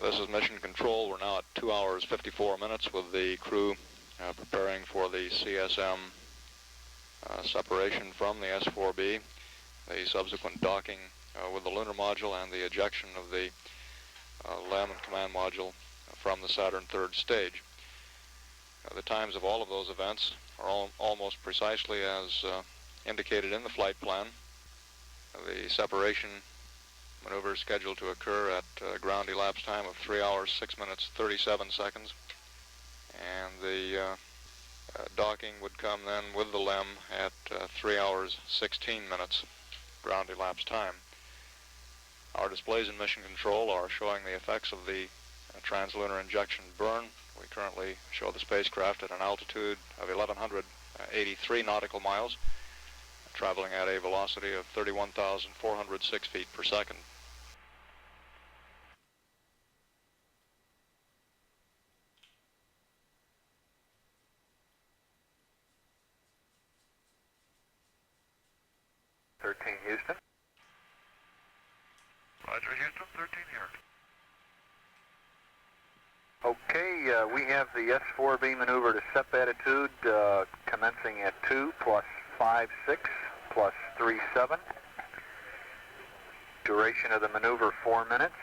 This is Mission Control. We're now at 2 hours 54 minutes with the crew preparing for the CSM separation from the S4B, the subsequent docking with the Lunar Module, and the ejection of the LEM and Command Module from the Saturn third stage. The times of all of those events are almost precisely as indicated in the flight plan. The separation maneuver is scheduled to occur at ground elapsed time of 3 hours 6 minutes 37 seconds, and the docking would come then with the LEM at 3 hours 16 minutes ground elapsed time. Our displays in Mission Control are showing the effects of the translunar injection burn. We currently show the spacecraft at an altitude of 1,183 nautical miles, traveling at a velocity of 31,406 feet per second. Houston. Roger, Houston, 13 here. Okay, we have the S4B maneuver to SEP attitude commencing at 2 plus 5-6 plus 3-7. Duration of the maneuver 4 minutes.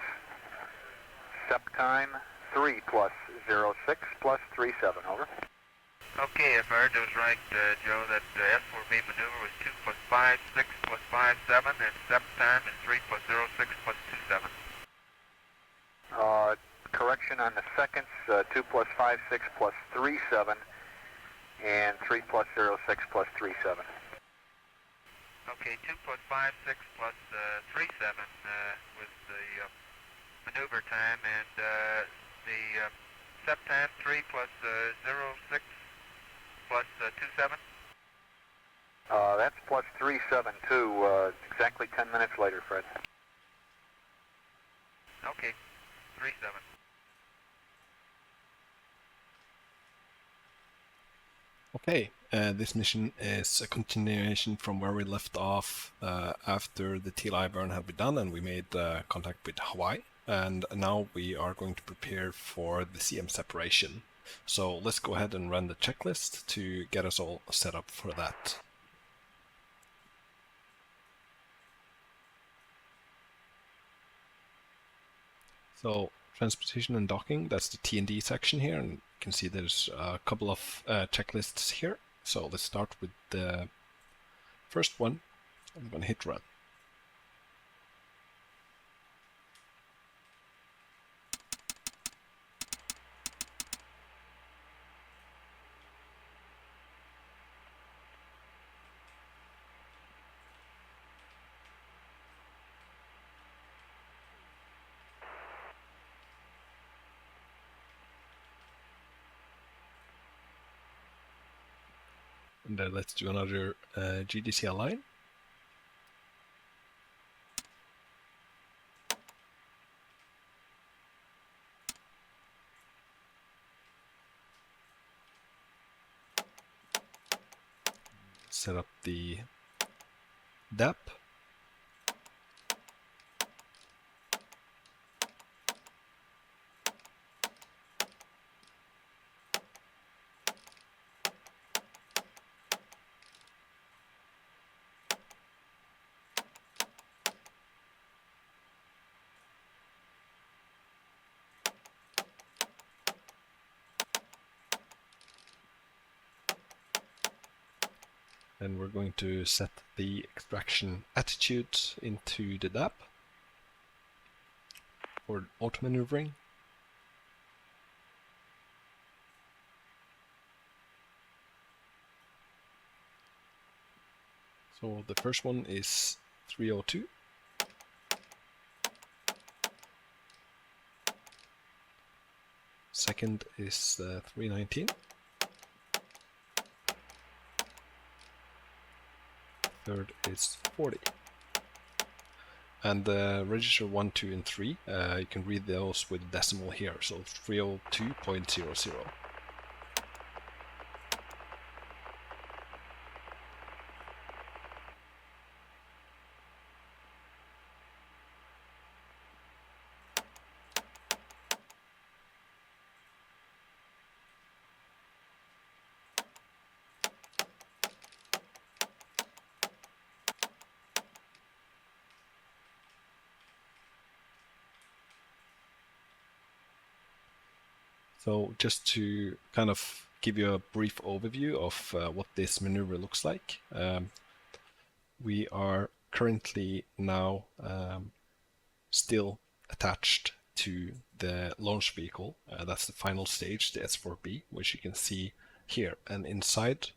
SEP time 3 plus 0-6 plus 3-7, over. Okay, if I heard those right, Joe, that S4B maneuver was 2 plus 5-6 plus 5-7, and SEP time is 3 plus 0-6 plus 2-7. Correction on the seconds, 2 plus 5-6 plus 3-7, and 3 plus 0-6 plus 3-7. Okay, 2 plus 5-6 plus 3-7 was the maneuver time, and the SEP time 3 plus 0-6 plus 2-7? That's plus 3-7 too, exactly 10 minutes later, Fred. Okay, 3-7. Okay, this mission is a continuation from where we left off after the TLI burn had been done and we made contact with Hawaii. And now we are going to prepare for the CM separation. So let's go ahead and run the checklist to get us all set up for that. So transportation and docking, that's the T&D section here, and you can see there's a couple of checklists here. So let's start with the first one. I'm going to hit run. And then let's do another GDC align. Set up the DAP. And we're going to set the extraction attitude into the DAP for auto maneuvering. So the first one is 302. Second is 319. Third is 40. And register 1, 2, and 3, you can read those with decimal here, so 302.00. So just to kind of give you a brief overview of what this maneuver looks like, we are currently now still attached to the launch vehicle. That's the final stage, the S4B, which you can see here. And inside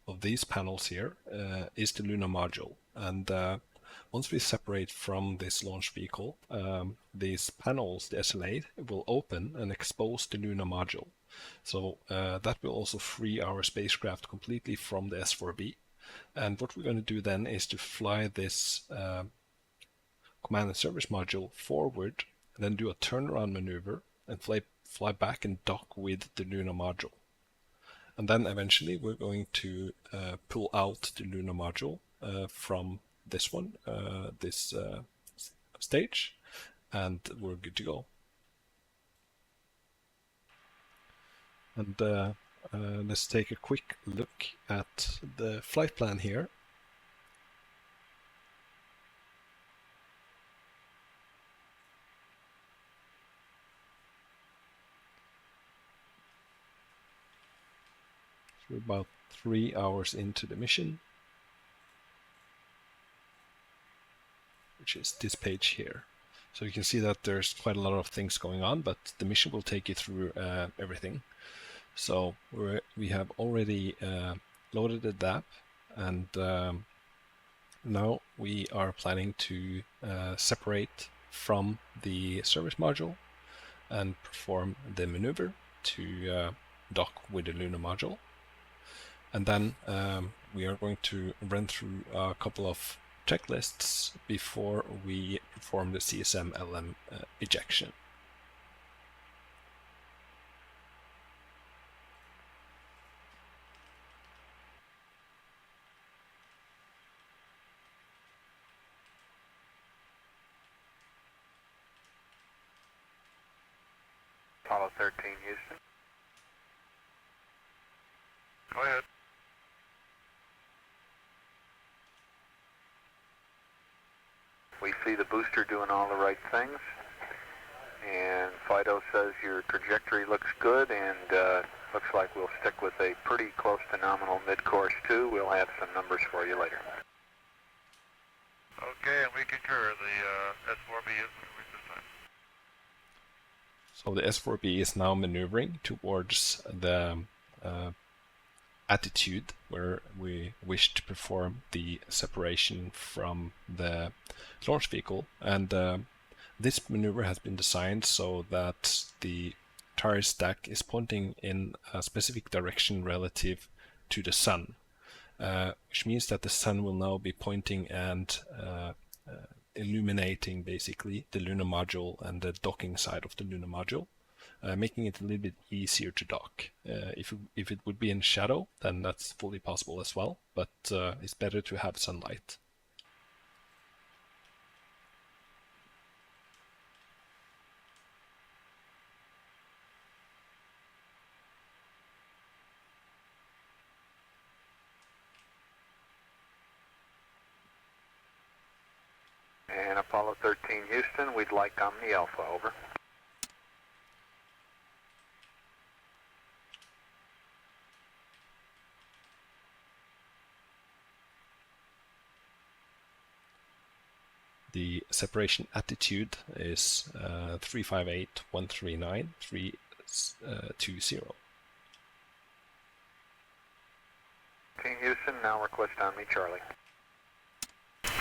of these panels here is the Lunar Module. And once we separate from this launch vehicle, these panels, the SLA, will open and expose the Lunar Module. So that will also free our spacecraft completely from the S4B. And what we're going to do then is to fly this command and service module forward, and then do a turnaround maneuver and fly back and dock with the Lunar Module. And then eventually we're going to pull out the Lunar Module from this one, this stage, and we're good to go. And let's take a quick look at the flight plan here. We're about 3 hours into the mission, which is this page here. So you can see that there's quite a lot of things going on, but the mission will take you through everything. So we have already loaded the DAP, and now we are planning to separate from the service module and perform the maneuver to dock with the Lunar Module. And then we are going to run through a couple of checklists before we perform the CSM-LM ejection. Apollo 13, Houston. Go ahead. We see the booster doing all the right things, and Fido says your trajectory looks good, and looks like we'll stick with a pretty close to nominal mid-course too. We'll have some numbers for you later. Okay, and we concur. The S4B is moving this time. So the S4B is now maneuvering towards the attitude where we wish to perform the separation from the launch vehicle. And this maneuver has been designed so that the tire stack is pointing in a specific direction relative to the sun, which means that the sun will now be pointing and illuminating basically the Lunar Module and the docking side of the Lunar Module, making it a little bit easier to dock. If it would be in shadow, then that's fully possible as well, but it's better to have sunlight. And Apollo 13, Houston, we'd like Omni Alpha, over. The separation attitude is 358.139.320. Team Houston, now request Omni Charlie.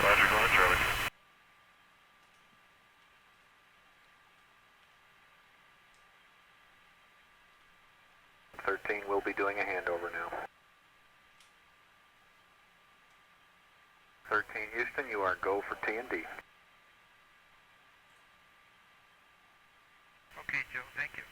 Roger, going to Charlie. 13 will be doing a handover now. 13 Houston, you are go for T&D. Okay, Joe, thank you.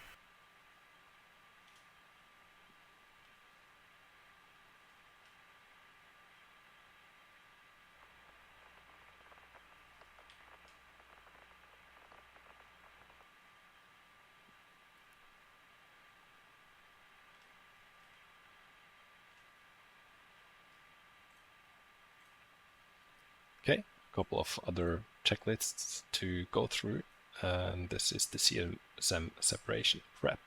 Okay, a couple of other checklists to go through, and this is the CSM separation prep.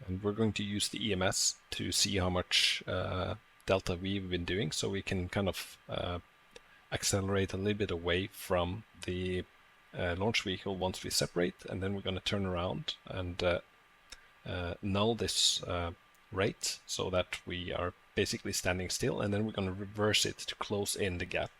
And we're going to use the EMS to see how much delta V we've been doing, so we can kind of accelerate a little bit away from the launch vehicle once we separate, and then we're going to turn around and null this rate so that we are basically standing still, and then we're going to reverse it to close in the gap.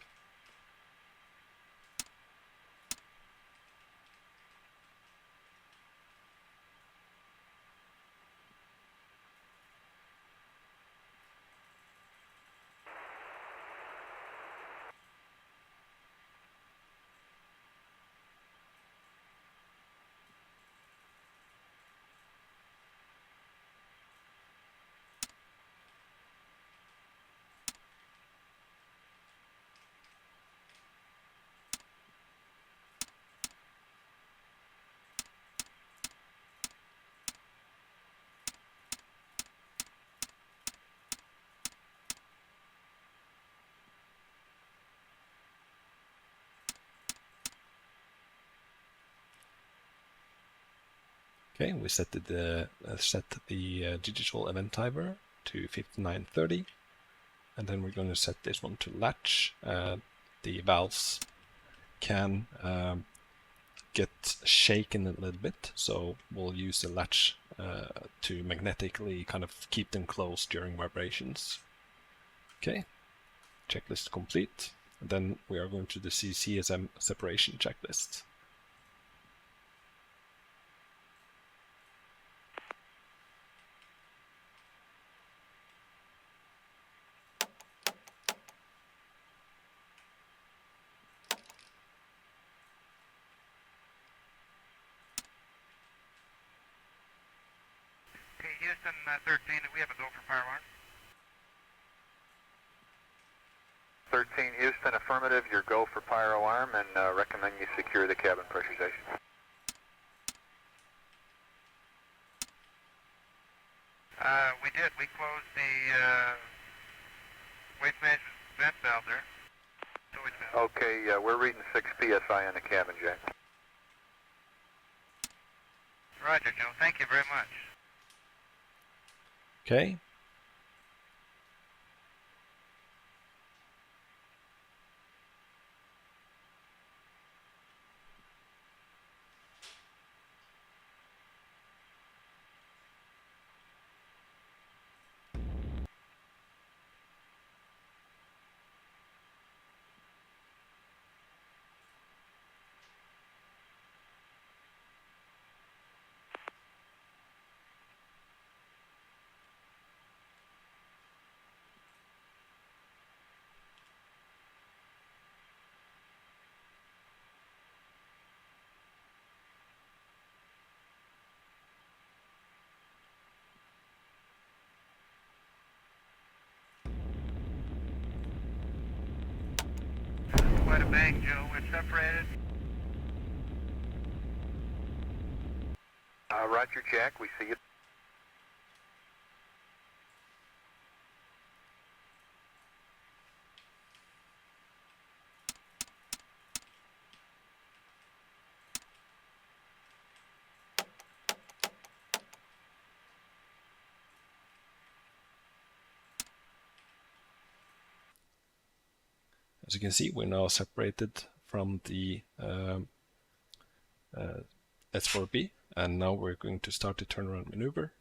Okay, we set the digital event timer to 5930, and then we're going to set this one to latch. The valves can get shaken a little bit, so we'll use the latch to magnetically kind of keep them closed during vibrations. Okay, checklist complete. And then we are going to the CSM separation checklist. Okay, Houston 13, we have a go for fire alarm. 13 Houston, affirmative, your go for fire alarm, and recommend you secure the cabin pressurization. We did. We closed the waste management vent valve there. Okay, we're reading 6 PSI in the cabin, Jack. Roger, Joe. Thank you very much. Okay. Quite a bang, Joe. We're separated. Roger, Jack, we see you. As you can see, we're now separated from the S4B, and now we're going to start the turnaround maneuver.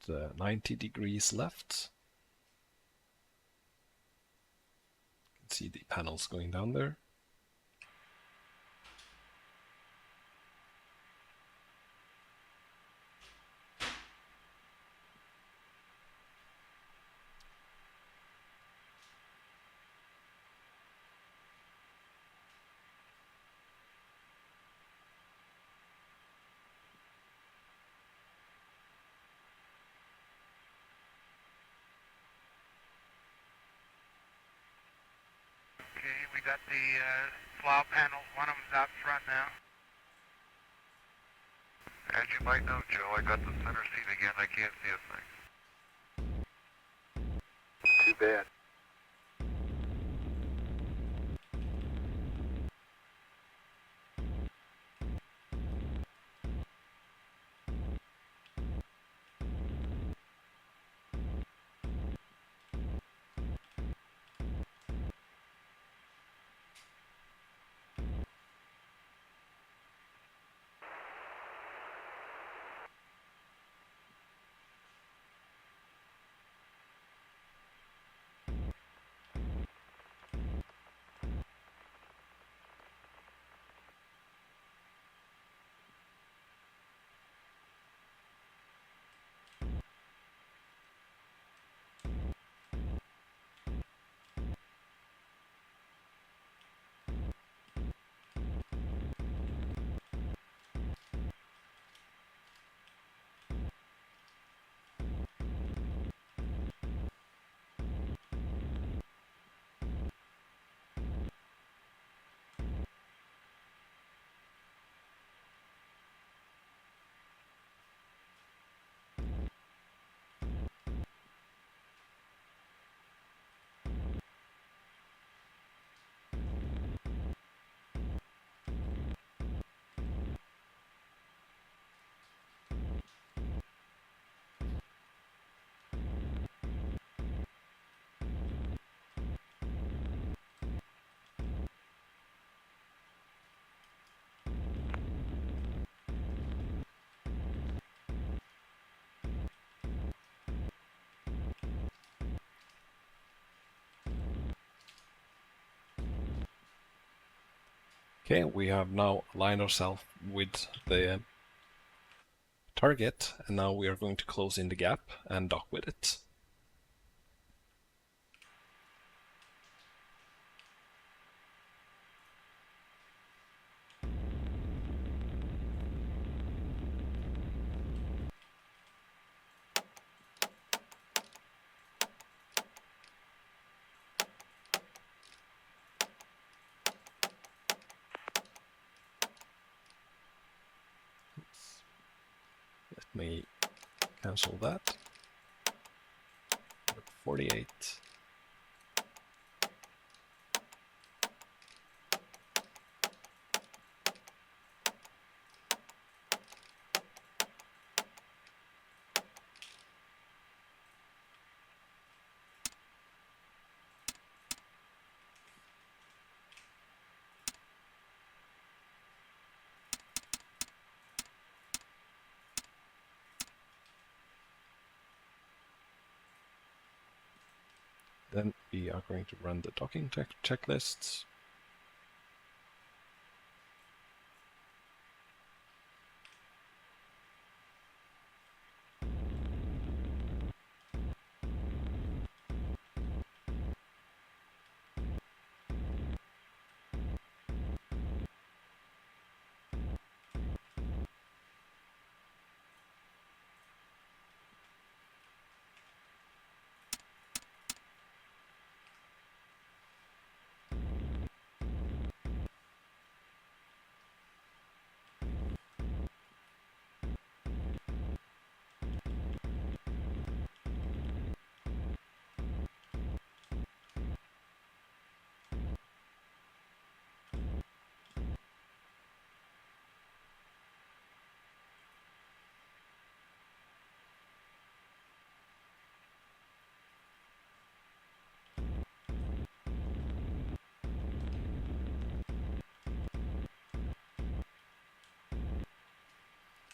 About 90 degrees left. can see the panels going down there. Okay, we got the slough panels. One of them's out front now. As you might know, Joe, I got the center seat again. I can't see a thing. Too bad. Okay, we have now aligned ourselves with the target, and now we are going to close in the gap and dock with it. Let me cancel that. 48. Then we are going to run the docking checklists.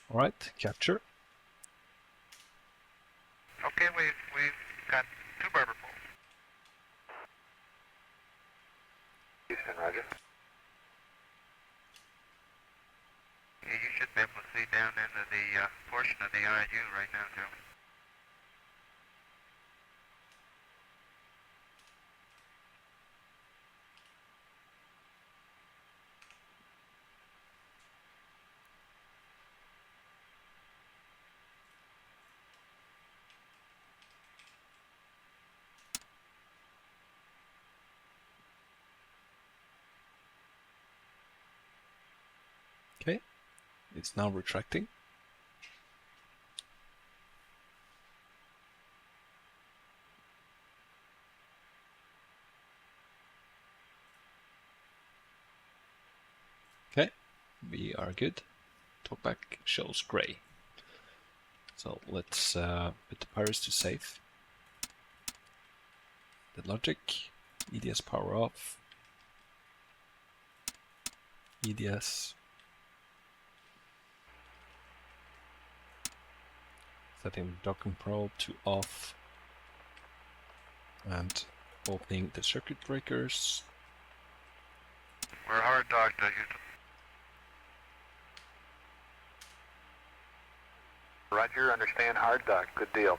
All right, capture. Okay, we've got 2 barber poles. Houston, roger. Yeah, you should be able to see down into the portion of the IU right now, Joe. Okay, it's now retracting. Okay, we are good. Talkback shows gray. So let's put the Pyrus to safe. The logic, EDS power off, EDS, setting the docking probe to off, and opening the circuit breakers. We're hard docked, Houston. Roger, understand hard dock. Good deal.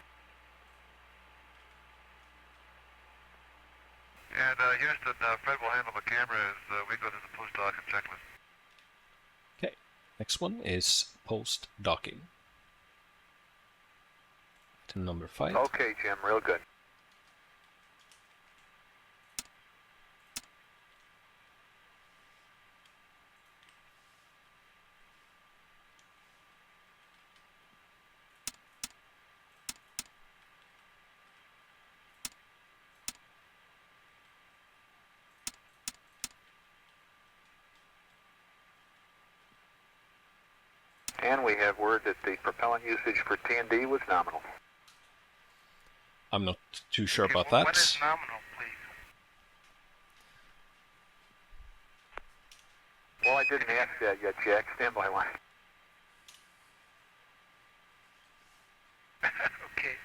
And Houston, Fred will handle the camera as we go to the post-docking checklist. Okay, next one is post-docking. Item number 5. Okay, Jim, real good. And we have word that the propellant usage for T&D was nominal. I'm not too sure Okay, about well, that. What is nominal, please? Well, I didn't ask that yet, Jack. Stand by one. Okay.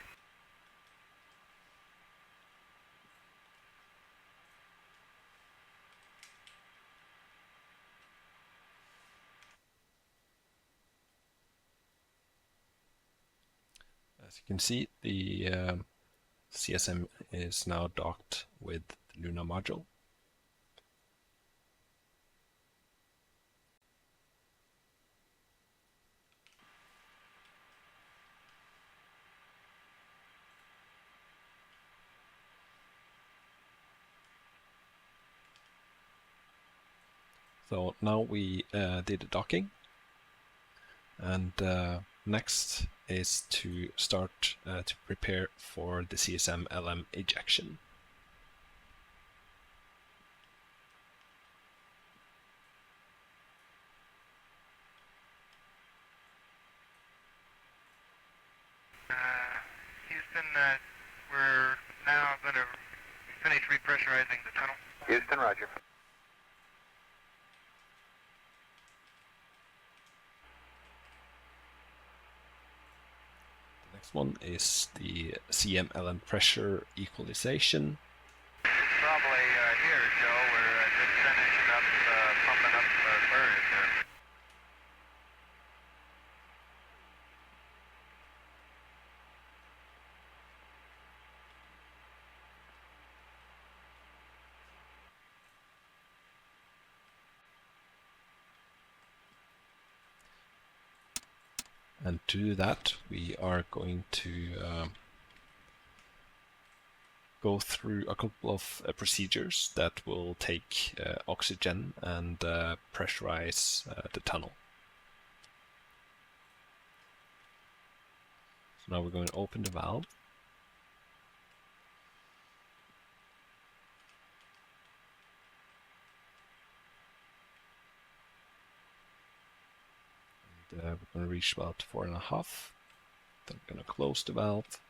As you can see, the CSM is now docked with the Lunar Module. So now we did the docking, and next is to start to prepare for the CSM LM ejection. Houston, we're now going to finish repressurizing the tunnel. Houston, roger. The next one is the CM LM pressure equalization. Probably here, Joe. We're just finishing up pumping up Aquarius here. And to do that, we are going to go through a couple of procedures that will take oxygen and pressurize the tunnel. So now we're going to open the valve. We're going to reach about 4.5. Then we're going to close the valve.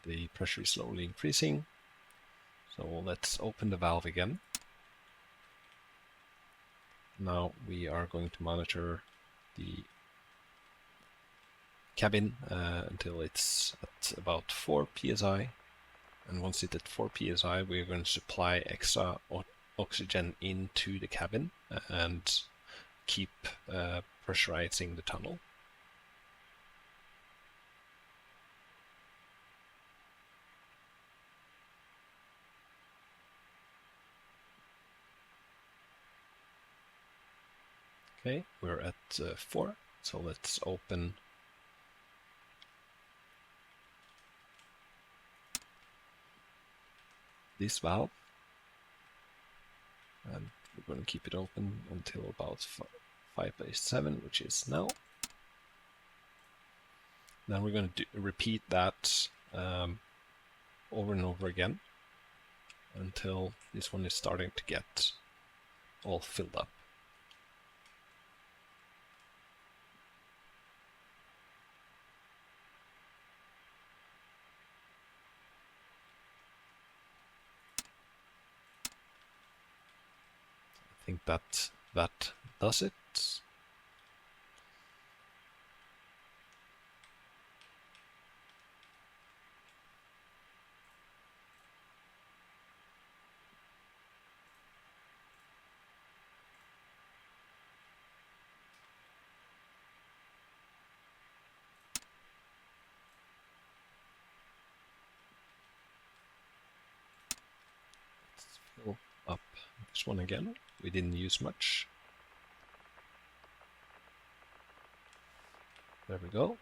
The pressure is slowly increasing. So let's open the valve again. Now we are going to monitor the cabin until it's at about 4 psi, and once it's at 4 psi we're going to supply extra oxygen into the cabin and keep pressurizing the tunnel. Okay, we're at 4, so let's open this valve, and we're going to keep it open until about 5/7, which is now. Then we're going to repeat that over and over again until this one is starting to get all filled up. I think that does it. Let's fill up this one again. We didn't use much. There we go.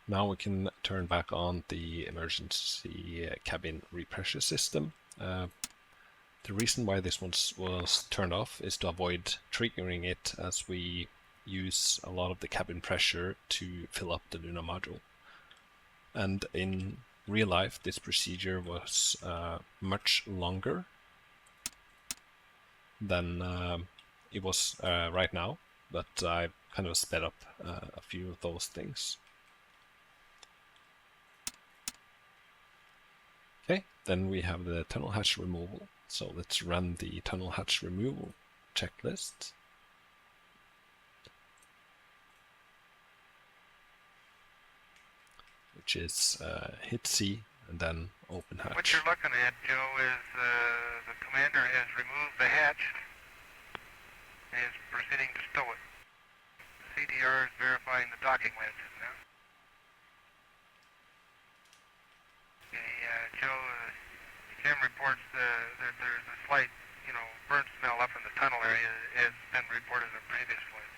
Now we can turn back on the emergency cabin repressure system. The reason why this one was turned off is to avoid triggering it, as we use a lot of the cabin pressure to fill up the Lunar Module. And in real life, this procedure was much longer than it was right now, but I kind of sped up a few of those things. Okay, then we have the tunnel hatch removal. So let's run the tunnel hatch removal checklist. Which is hit C and then open hatch. What you're looking at, Joe, is the commander has removed the hatch and is proceeding to stow it. The CDR is verifying the docking lenses now. Okay, Joe, Jim reports that there's a slight, burn smell up in the tunnel area, as been reported in previous flights.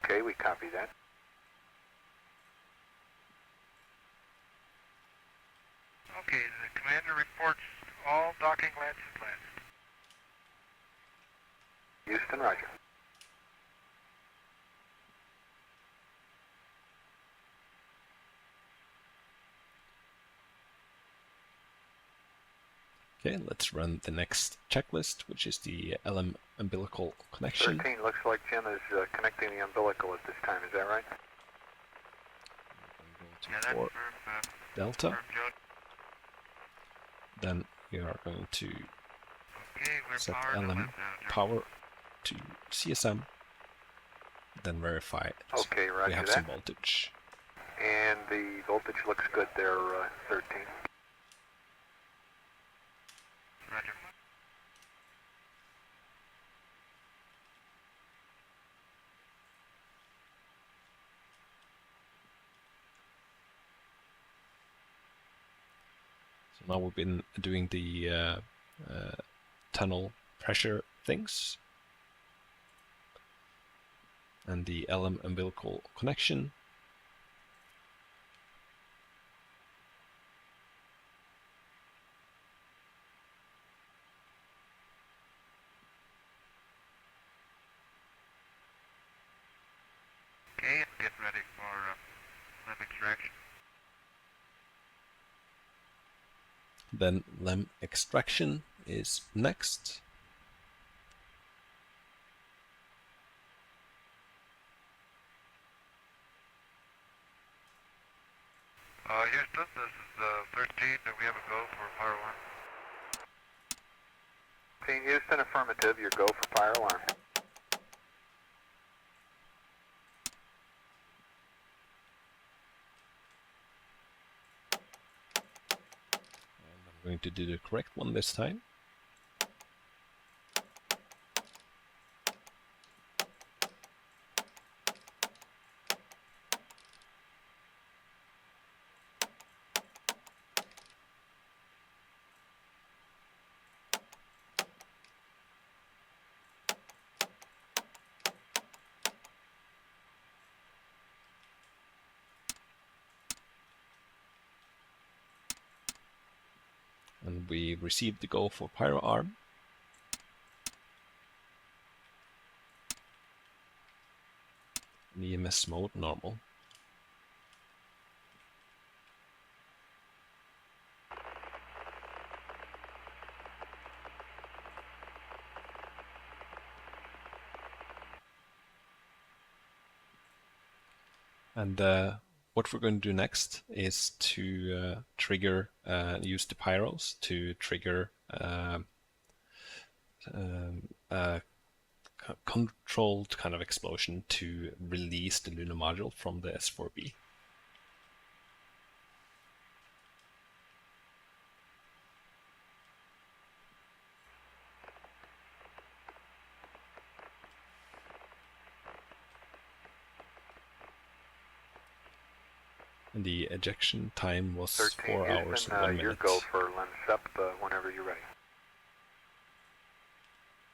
Okay, we copy that. Okay, the commander reports all docking latches latched. Houston, roger. Okay, let's run the next checklist, which is the LM umbilical connection. 13 looks like Jim is connecting the umbilical at this time, is that right? Yeah, that's for for Delta. Joe. Then we are going to Okay, we're set powered to LM lift now, Joe. power to CSM, then verify it. Okay, roger we have that. some voltage. And the voltage looks good there, 13. Roger. So now we've been doing the tunnel pressure things and the LM umbilical connection. Okay, get ready for lem extraction. Then LEM extraction is next. Houston, this is 13. Do we have a go for fire alarm? Houston, affirmative. Your go for fire alarm. And I'm going to do the correct one this time. And we received the go for pyro arm. EMS mode normal. And what we're going to do next is to trigger, use the pyros to trigger a controlled kind of explosion to release the Lunar Module from the S4B. And the ejection time was 13 4 hours Houston, and 1 your minute. go for LENSEP whenever you're ready.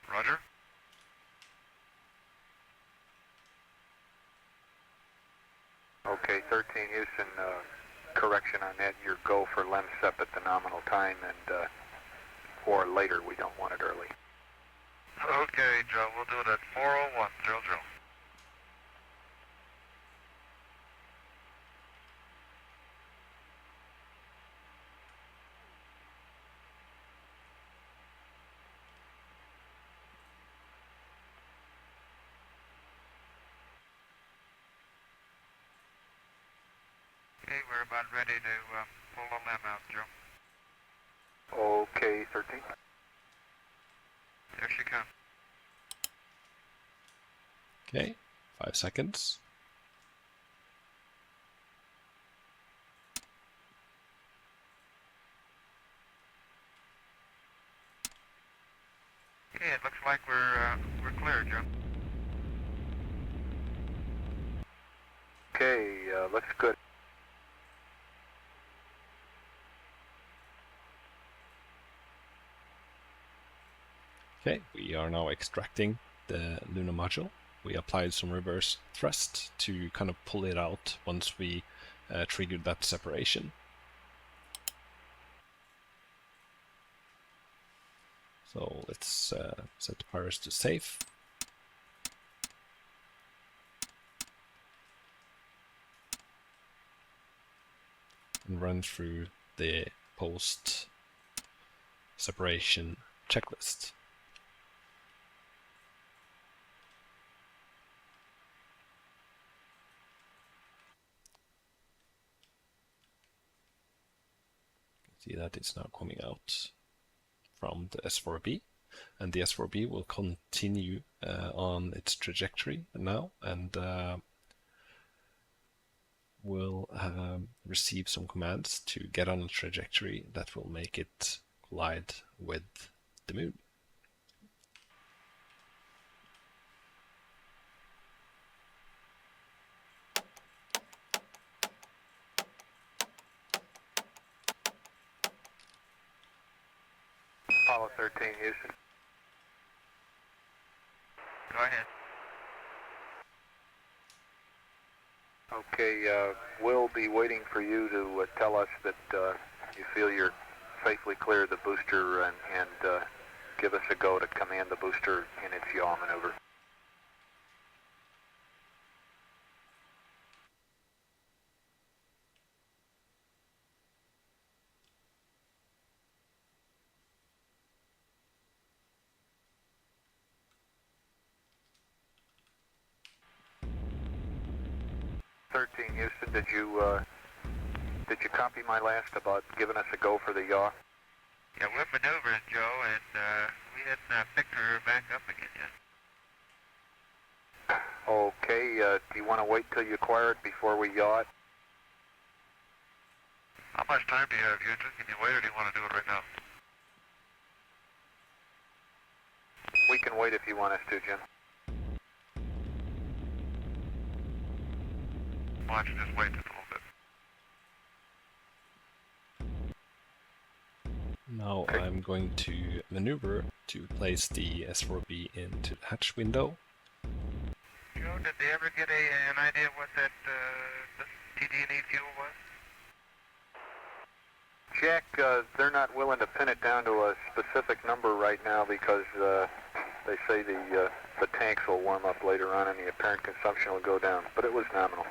Roger. Okay, 13 Houston, correction on that. Your go for LENSEP at the nominal time, and or later. We don't want it early. Okay, Joe, we'll do it at 4:01, 00. Okay, we're about ready to pull the limb out, Joe. Okay, 13. There she comes. Okay, 5 seconds. Okay, it looks like we're clear, Joe. Okay, looks good. Okay, we are now extracting the Lunar Module. We applied some reverse thrust to kind of pull it out once we triggered that separation. So let's set the pyros to safe. And run through the post separation checklist. See that it's now coming out from the S4B, and the S4B will continue on its trajectory now, and will receive some commands to get on a trajectory that will make it collide with the moon. Apollo 13 Houston. Go ahead. Okay, we'll be waiting for you to tell us that you feel you're safely clear of the booster and give us a go to command the booster in its yaw maneuver. Houston, did you did you copy my last about giving us a go for the yaw? Yeah, we're maneuvering, Joe, and we hadn't picked her back up again yet. Okay, do you want to wait till you acquire it before we yaw it? How much time do you have, Houston? Can you wait, or do you want to do it right now? We can wait if you want us to, Jim. Why don't you just wait just a little bit? Now I'm going to maneuver to place the S4B into the hatch window. Joe, did they ever get an idea what that the TD&E fuel was? Jack, they're not willing to pin it down to a specific number right now because they say the tanks will warm up later on and the apparent consumption will go down, but it was nominal.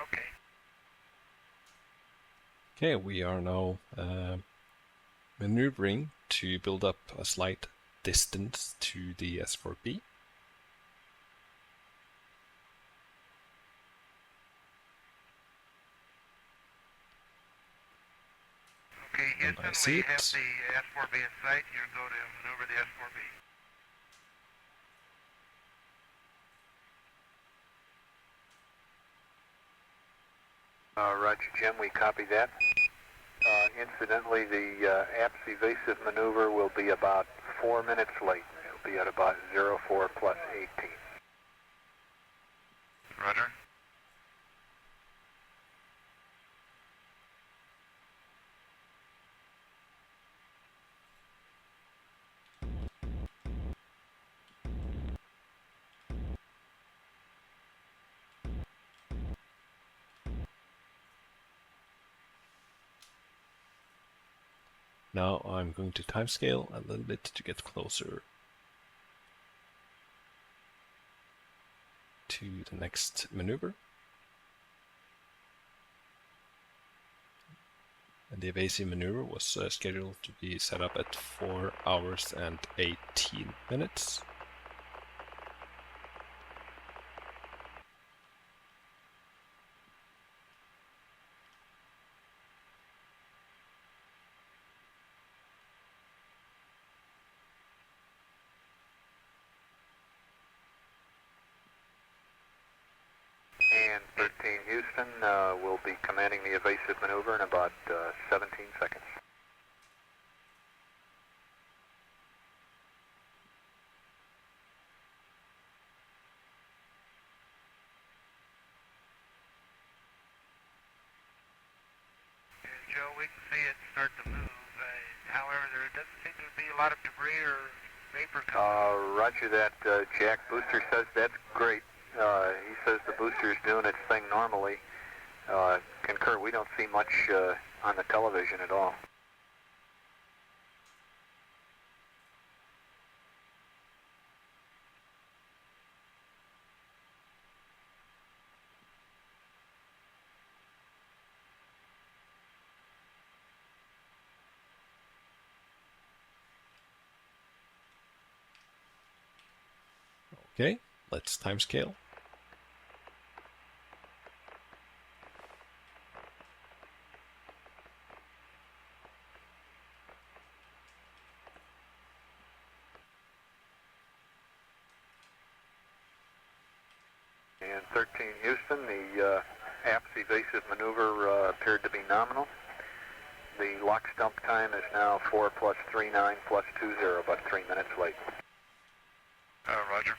Okay. Okay, we are now maneuvering to build up a slight distance to the S4B. Okay, Houston, I see we it. have the S4B in sight. You go to maneuver the S4B. Roger, Jim, we copy that. Incidentally, the APS evasive maneuver will be about 4 minutes late. It'll be at about 04 plus 18. Roger. Now I'm going to timescale a little bit to get closer to the next maneuver. And the evasive maneuver was scheduled to be set up at 4 hours and 18 minutes. And 13 Houston will be commanding the evasive maneuver in about 17 seconds. Joe, we can see it start to move. However, there doesn't seem to be a lot of debris or vapor coming. Roger that, Jack. Booster says that's great. He says the booster is doing its thing normally. Concur, we don't see much on the television at all. Okay, let's timescale. And 13 Houston, the APS evasive maneuver appeared to be nominal. The lock stump time is now 4 plus 39 plus 20, about 3 minutes late. Roger.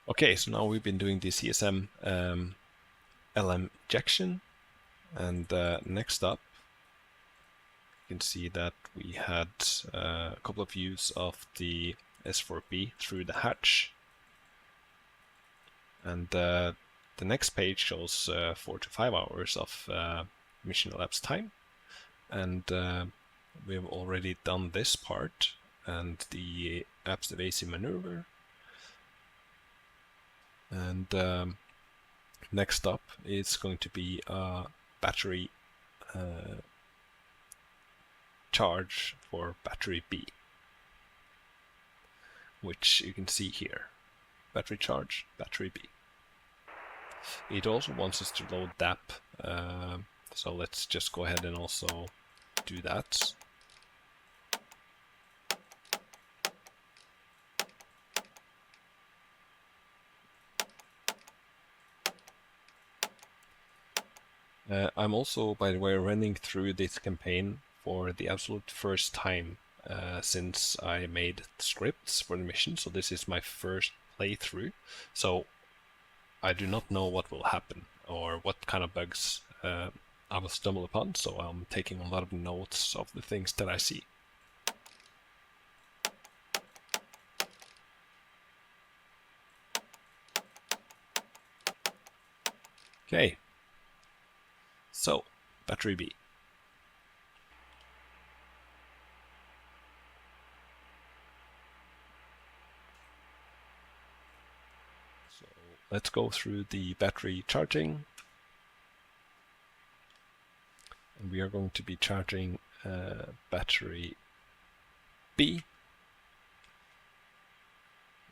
Okay, so now we've been doing the CSM LM ejection, and next up you can see that we had a couple of views of the S4B through the hatch, and the next page shows 4 to 5 hours of mission elapsed time, and we've already done this part and the APS evasive maneuver. And next up is going to be a battery charge for battery B, which you can see here. Battery charge, battery B. It also wants us to load DAP, so let's just go ahead and also do that. I'm also, by the way, running through this campaign for the absolute first time since I made scripts for the mission, so this is my first playthrough, so I do not know what will happen or what kind of bugs I will stumble upon, so I'm taking a lot of notes of the things that I see. Okay, so battery B. So let's go through the battery charging. And we are going to be charging battery B.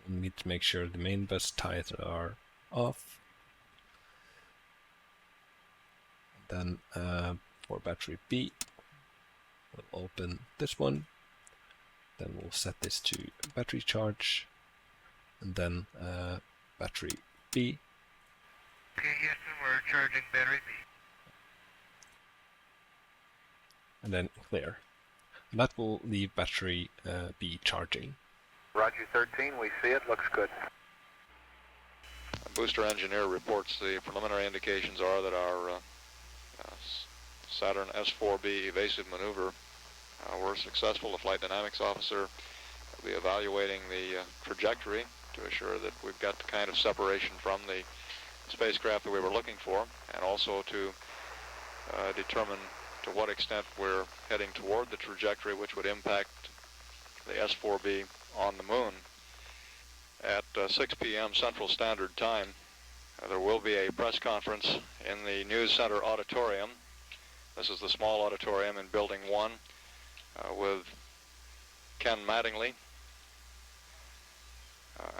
We need to make sure the main bus ties are off. And then for battery B, we'll open this one. Then we'll set this to battery charge. And then battery B. Okay, Houston, we're charging battery B. And then clear. And that will leave battery B charging. Roger 13, we see it, looks good. Booster engineer reports the preliminary indications are that our Saturn S4B evasive maneuver were successful. The flight dynamics officer will be evaluating the trajectory to assure that we've got the kind of separation from the spacecraft that we were looking for, and also to determine to what extent we're heading toward the trajectory which would impact the S4B on the moon. At 6 p.m. Central Standard Time, there will be a press conference in the News Center auditorium. This is the small auditorium in Building 1 with Ken Mattingly.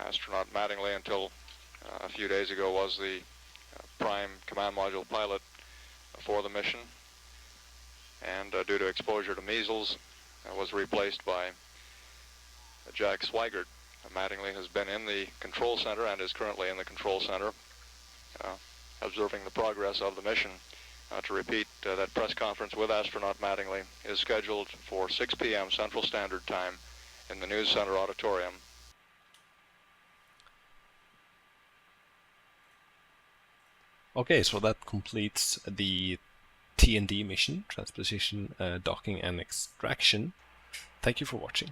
Astronaut Mattingly, until a few days ago, was the prime command module pilot for the mission, and due to exposure to measles, was replaced by Jack Swigert. Mattingly has been in the control center and is currently in the control center observing the progress of the mission. To repeat, that press conference with astronaut Mattingly is scheduled for 6 p.m. Central Standard Time in the News Center auditorium. Okay, so that completes the T&D mission, transposition, docking and extraction. Thank you for watching.